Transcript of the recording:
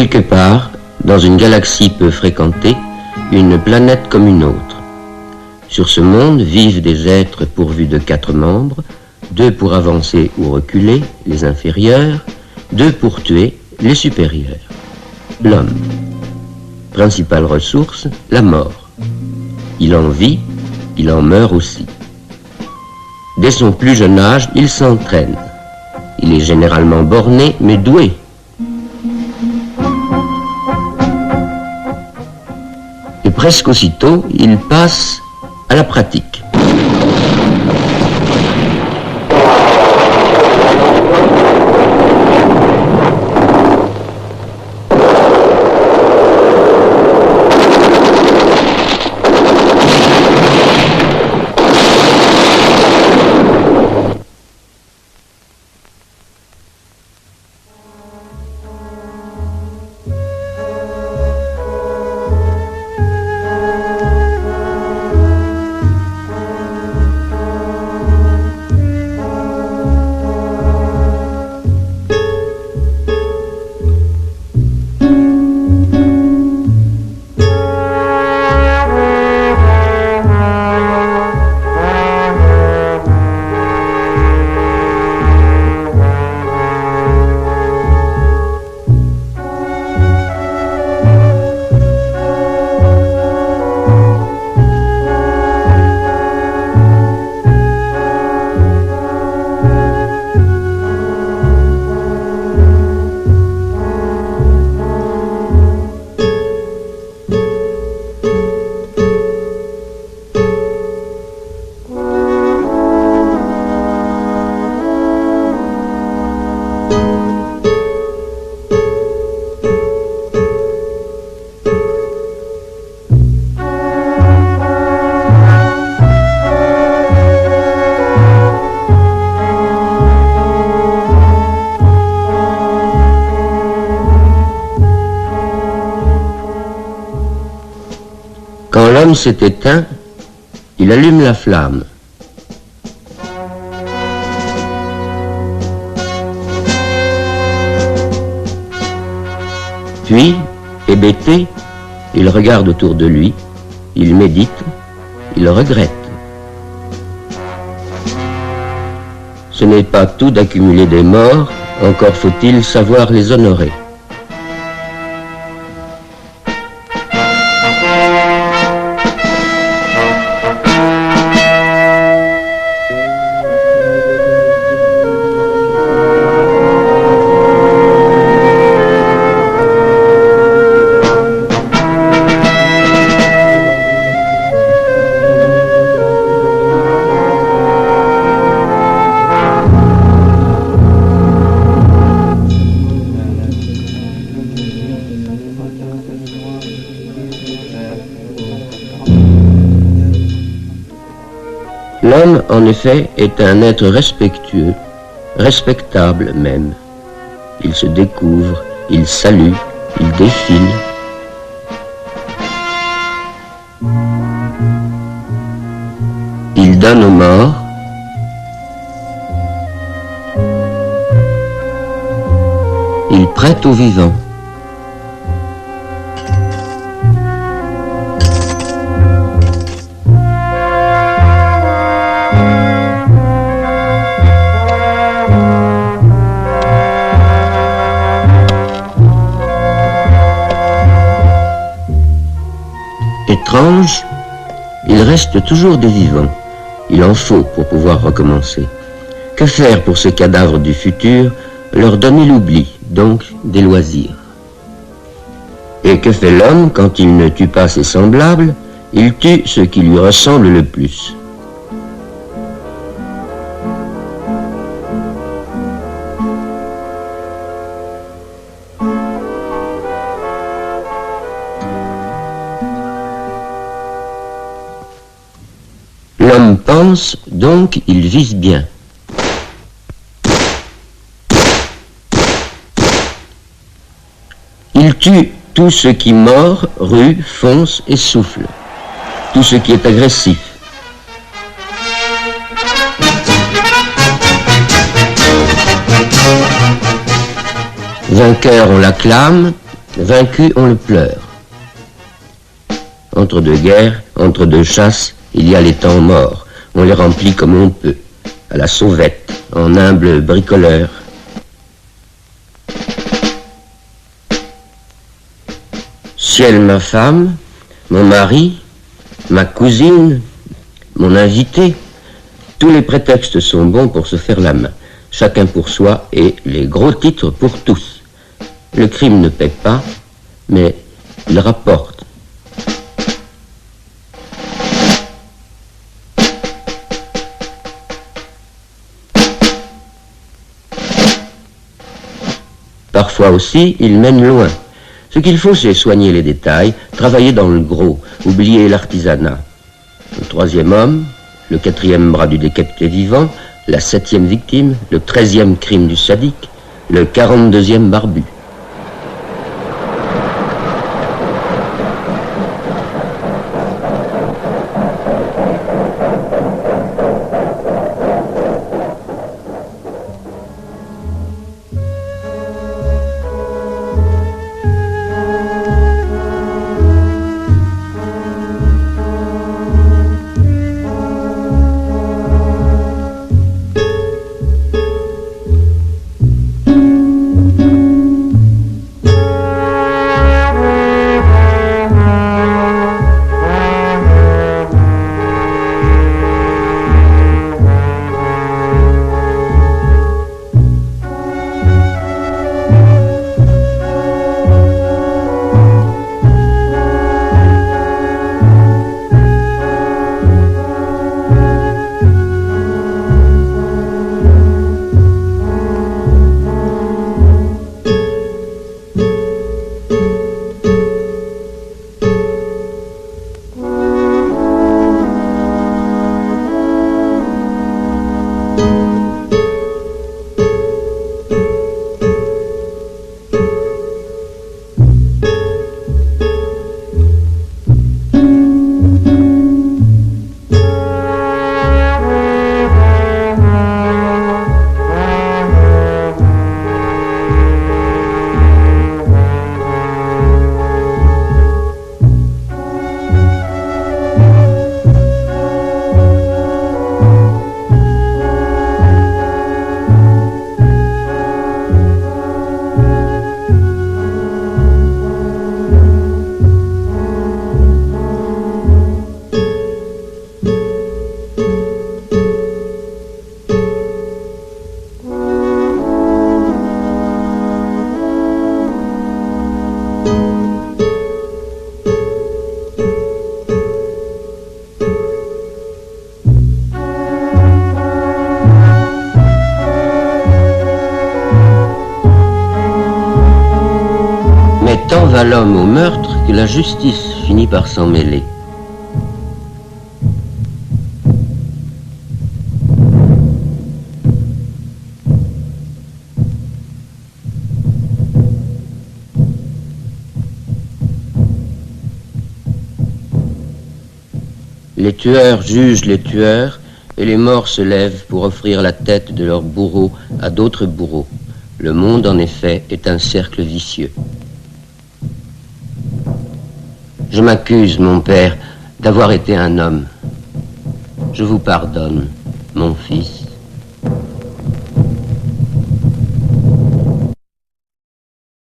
Quelque part, dans une galaxie peu fréquentée, une planète comme une autre. Sur ce monde vivent des êtres pourvus de 4 membres, 2 pour avancer ou reculer, les inférieurs, 2 pour tuer, les supérieurs. L'homme. Principale ressource, la mort. Il en vit, il en meurt aussi. Dès son plus jeune âge, il s'entraîne. Il est généralement borné, mais doué. Et presque aussitôt, il passe à la pratique. Quand l'homme s'est éteint, il allume la flamme. Puis, hébété, il regarde autour de lui, il médite, il regrette. Ce n'est pas tout d'accumuler des morts, encore faut-il savoir les honorer. L'homme, en effet, est un être respectueux, respectable même. Il se découvre, il salue, il défile. Il donne aux morts. Il prête aux vivants. Étrange, il reste toujours des vivants. Il en faut pour pouvoir recommencer. Que faire pour ces cadavres du futur? Leur donner l'oubli, donc des loisirs. Et que fait l'homme quand il ne tue pas ses semblables? Il tue ce qui lui ressemble le plus. L'homme pense, donc il vise bien. Il tue tout ce qui mord, rue, fonce et souffle. Tout ce qui est agressif. Vainqueur, on l'acclame, Vaincu, on le pleure. Entre deux guerres, entre deux chasses, il y a les temps morts. On les remplit comme on peut, à la sauvette, en humble bricoleur. Ciel, ma femme, mon mari, ma cousine, mon invité, tous les prétextes sont bons pour se faire la main. Chacun pour soi et les gros titres pour tous. Le crime ne paie pas, mais il rapporte. Parfois aussi, il mène loin. Ce qu'il faut, c'est soigner les détails, travailler dans le gros, oublier l'artisanat. Le troisième homme, le quatrième bras du décapité vivant, la 7e victime, le 13e crime du sadique, le 42e barbu. Tant va l'homme au meurtre que la justice finit par s'en mêler. Les tueurs jugent les tueurs et les morts se lèvent pour offrir la tête de leurs bourreaux à d'autres bourreaux. Le monde, en effet, est un cercle vicieux. Je m'accuse, mon père, d'avoir été un homme. Je vous pardonne, mon fils.